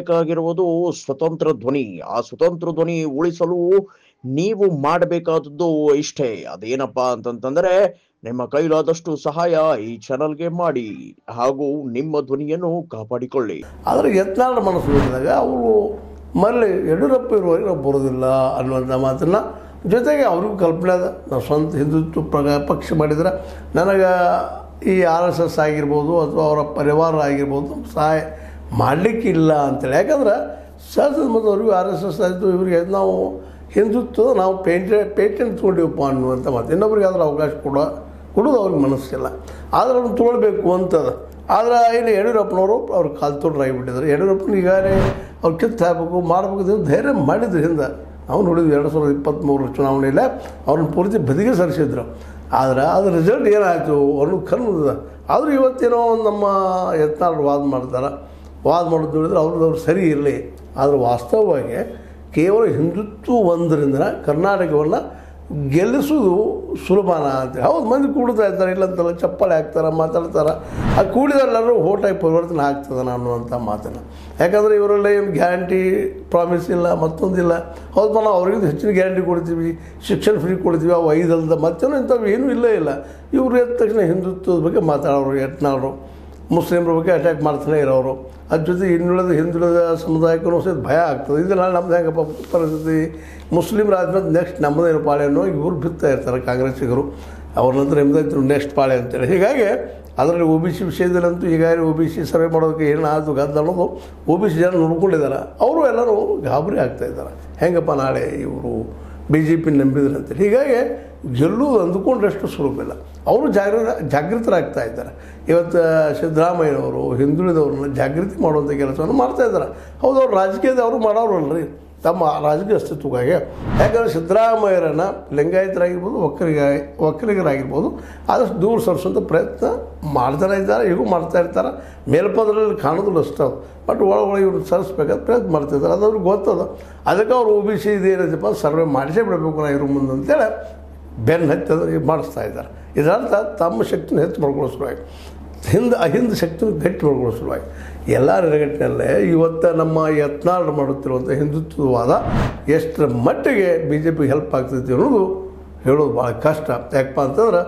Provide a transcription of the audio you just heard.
ಬೇಕಾಗಿರುವುದು ಸ್ವತಂತ್ರ ಧ್ವನಿ. ಆ ಸ್ವತಂತ್ರ ಧ್ವನಿ ಉಳಿಸಲು ನೀವು ಮಾಡಬೇಕಾದದ್ದು ಇಷ್ಟೇ. ಅದೇನಪ್ಪಾ ಅಂತಂತಂದ್ರೆ ನಿಮ್ಮ ಕೈಲಾದಷ್ಟು ಸಹಾಯ ಈ ಚಾನಲ್ಗೆ ಮಾಡಿ ಹಾಗೂ ನಿಮ್ಮ ಧ್ವನಿಯನ್ನು ಕಾಪಾಡಿಕೊಳ್ಳಿ. ಆದರೆ ಯತ್ನಾಳ್ ಮನಸ್ಸು ನೋಡಿದಾಗ ಅವರು ಮರಳಿ ಯಡಿಯೂರಪ್ಪ ಇರುವವರೆಗೆ ನಾವು ಬರೋದಿಲ್ಲ ಅನ್ನುವಂಥ ಮಾತನ್ನು, ಜೊತೆಗೆ ಅವ್ರಿಗೂ ಕಲ್ಪನೆ ಅದ ನಾವು ಸ್ವಂತ ಹಿಂದುತ್ವ ಪಕ್ಷ ಮಾಡಿದ್ರೆ ನನಗೆ ಈ RSS ಆಗಿರ್ಬೋದು ಅಥವಾ ಅವರ ಪರಿವಾರ ಆಗಿರ್ಬೋದು ಸಹಾಯ ಮಾಡಲಿಕ್ಕಿಲ್ಲ ಅಂತೇಳಿ. ಯಾಕಂದ್ರೆ ಶಾಸನ ಮತ್ತು ಅವ್ರಿಗೂ RSS ಆಯಿತು, ಇವರಿಗೆ ನಾವು ಹಿಂದುತ್ವ ನಾವು ಪೇಟೆಂಟ್ ತೊಗೊಂಡಿವಪ್ಪ ಅನ್ನುವಂಥ ಮಾತು. ಇನ್ನೊಬ್ರಿಗೆ ಆದ್ರೆ ಅವಕಾಶ ಕೊಡೋದು ಅವ್ರಿಗೆ ಮನಸ್ಸಿಲ್ಲ, ಆದರೆ ಅವ್ರನ್ನ ತೊಗೊಳ್ಬೇಕು ಅಂತದ. ಆದರೆ ಇಲ್ಲಿ ಯಡಿಯೂರಪ್ಪನವರು ಅವ್ರು ಕಾಲು ತೊಡ್ರಾಗಿಬಿಟ್ಟಿದ್ದಾರೆ. ಯಡಿಯೂರಪ್ಪನ ಈಗಾಗಲೇ ಅವ್ರು ಕಿತ್ತು ಹಾಕಬೇಕು ಮಾಡಬೇಕು ಧೈರ್ಯ ಮಾಡಿದ್ರು. ಹಿಂದೆ ನಾವು ನೋಡಿದ್ವಿ 2023 ಚುನಾವಣೆಯಲ್ಲೇ ಅವ್ರನ್ನ ಪೂರ್ತಿ ಬದಿಗೆ ಸರಿಸಿದ್ರು. ಆದರೆ ಅದು ರಿಸಲ್ಟ್ ಏನಾಯಿತು ಅವ್ರನ್ನ ಕನ್ನದ. ಆದರೂ ಇವತ್ತೇನೋ ನಮ್ಮ ಯತ್ನಾಳ್ ವಾದ ಮಾಡೋದು ನೋಡಿದ್ರೆ ಅವ್ರದ್ದು ಸರಿ ಇರಲಿ. ಆದರೆ ವಾಸ್ತವವಾಗಿ ಕೇವಲ ಹಿಂದುತ್ವ ಒಂದರಿಂದ ಕರ್ನಾಟಕವನ್ನು ಗೆಲ್ಲಿಸೋದು ಸುಲಭನ ಅಂತ. ಹೌದು, ಮಂದಿ ಕೂಡ್ತಾ ಇರ್ತಾರೆ, ಇಲ್ಲಂತಲ್ಲ ಚಪ್ಪಾಳೆ ಹಾಕ್ತಾರೆ, ಮಾತಾಡ್ತಾರೆ. ಆ ಕೂಡಿದರೆಲ್ಲರೂ ಓಟಾಗಿ ಪರಿವರ್ತನೆ ಆಗ್ತದೆ ಅನ್ನುವಂಥ ಮಾತನ್ನು. ಯಾಕಂದರೆ ಇವರೆಲ್ಲ ಏನು ಗ್ಯಾರಂಟಿ ಪ್ರಾಮಿಸ್ ಇಲ್ಲ, ಮತ್ತೊಂದಿಲ್ಲ. ಹೌದು, ನಾವು ಅವ್ರಿಗಿಂತ ಹೆಚ್ಚಿನ ಗ್ಯಾರಂಟಿ ಕೊಡ್ತೀವಿ, ಶಿಕ್ಷಣ ಫ್ರೀ ಕೊಡ್ತೀವಿ, ಅವು 5 ಅಲ್ದ ಮತ್ತೇನೋ ಇಂಥವು ಏನೂ ಇಲ್ಲ. ಇವರು ಎದ್ದ ತಕ್ಷಣ ಹಿಂದುತ್ವದ ಬಗ್ಗೆ ಮಾತಾಡೋರು ಯತ್ನಾಳರು, ಮುಸ್ಲಿಮ್ರ ಬಗ್ಗೆ ಅಟ್ಯಾಕ್ ಮಾಡ್ತಾನೆ ಇರೋರು. ಅದ್ರ ಜೊತೆ ಹಿಂದುಳಿದ ಸಮುದಾಯಕ್ಕೂ ಸಹಿತ ಭಯ ಆಗ್ತದೆ. ಇದು ನಾಳೆ ನಮ್ದು ಹೆಂಗಪ್ಪ ಪರಿಸ್ಥಿತಿ, ಮುಸ್ಲಿಮ್ರು ಆದ್ಮೇಲೆ ನೆಕ್ಸ್ಟ್ ನಮ್ಮದೇನು ಪಾಳೆ ಅನ್ನೋ ಇವ್ರು ಬಿತ್ತಾ ಇರ್ತಾರೆ ಕಾಂಗ್ರೆಸ್ಸಿಗರು. ಅವ್ರ ನಂತರ ನಿಮ್ದಾಯ್ತು ನೆಕ್ಸ್ಟ್ ಪಾಳೆ ಅಂತೇಳಿ. ಹೀಗಾಗಿ ಅದರಲ್ಲಿ OBC ವಿಷಯದಲ್ಲಂತೂ ಈಗಾಗಲೇ OBC ಸರ್ವೆ ಮಾಡೋದಕ್ಕೆ ಏನಾದರೂ ಗದ್ದ ಅನ್ನೋದು OBC ಜನ ನೋಡ್ಕೊಂಡಿದ್ದಾರೆ. ಅವರು ಎಲ್ಲರೂ ಗಾಬರಿ ಆಗ್ತಾಯಿದ್ದಾರೆ, ಹೆಂಗಪ್ಪ ನಾಳೆ ಇವರು BJP ನಂಬಿದ್ರು ಅಂತೇಳಿ. ಹೀಗಾಗಿ ಗೆಲ್ಲುವುದು ಅಂದುಕೊಂಡಷ್ಟು ಸುಲಭ ಇಲ್ಲ. ಅವರು ಜಾಗೃತರಾಗ್ತಾ ಇದ್ದಾರೆ. ಇವತ್ತು ಸಿದ್ದರಾಮಯ್ಯನವರು ಹಿಂದುಳಿದವ್ರನ್ನ ಜಾಗೃತಿ ಮಾಡುವಂಥ ಕೆಲಸವನ್ನು ಮಾಡ್ತಾಯಿದ್ದಾರೆ. ಹೌದು, ಅವ್ರು ರಾಜಕೀಯದವರು ಮಾಡೋರಲ್ರಿ ತಮ್ಮ ರಾಜಕೀಯ ಅಸ್ತಿತ್ವಕ್ಕಾಗಿ. ಯಾಕಂದರೆ ಸಿದ್ದರಾಮಯ್ಯರನ್ನು ಲಿಂಗಾಯತರಾಗಿರ್ಬೋದು, ಒಕ್ಕಲಿಗರಾಗಿರ್ಬೋದು ಆದಷ್ಟು ದೂರ ಸರಿಸುವಂಥ ಪ್ರಯತ್ನ ಮಾಡ್ತಾನೆ ಇದ್ದಾರೆ, ಈಗೂ ಮಾಡ್ತಾ ಇರ್ತಾರೆ. ಮೇಲ್ಪದರಲ್ಲಿ ಕಾಣೋದಿಲ್ಲ ಅಷ್ಟು, ಬಟ್ ಒಳಗೆ ಇವ್ರು ಸರಿಸ್ಬೇಕಾದ ಪ್ರಯತ್ನ ಮಾಡ್ತಾಯಿದ್ದಾರೆ. ಅದು ಅವ್ರಿಗೆ ಗೊತ್ತದ. ಅದಕ್ಕೆ ಅವ್ರು OBC ಇದೇನೈತಪ್ಪ ಸರ್ವೆ ಮಾಡಿಸೇ ಬಿಡಬೇಕು ನಾ ಇರೋ ಮುಂದೆ ಅಂತೇಳಿ ಬೆನ್ನು ಹತ್ತಂದ್ರೆ ಮಾಡಿಸ್ತಾ ಇದ್ದಾರೆ. ಇದರರ್ಥ ತಮ್ಮ ಶಕ್ತಿನ ಹೆಚ್ಚು ಮಾಡ್ಕೊಳ್ಳೋ ಸಲುವಾಗಿ, ಹಿಂದೆ ಶಕ್ತಿನ ಗಟ್ಟಿ ಮಾಡ್ಕೊಳ್ಳೋ ಸಲುವಾಗಿ ಎಲ್ಲ ನೆಲೆಗಟ್ಟಿನಲ್ಲೇ ಇವತ್ತು ನಮ್ಮ ಯತ್ನಾಳ್ ಮಾಡುತ್ತಿರುವಂಥ ಹಿಂದುತ್ವವಾದ ಎಷ್ಟರ ಮಟ್ಟಿಗೆ BJPಗೆ ಹೆಲ್ಪ್ ಆಗ್ತೈತಿ ಅನ್ನೋದು ಹೇಳೋದು ಭಾಳ ಕಷ್ಟ. ಯಾಕಪ್ಪ ಅಂತಂದ್ರೆ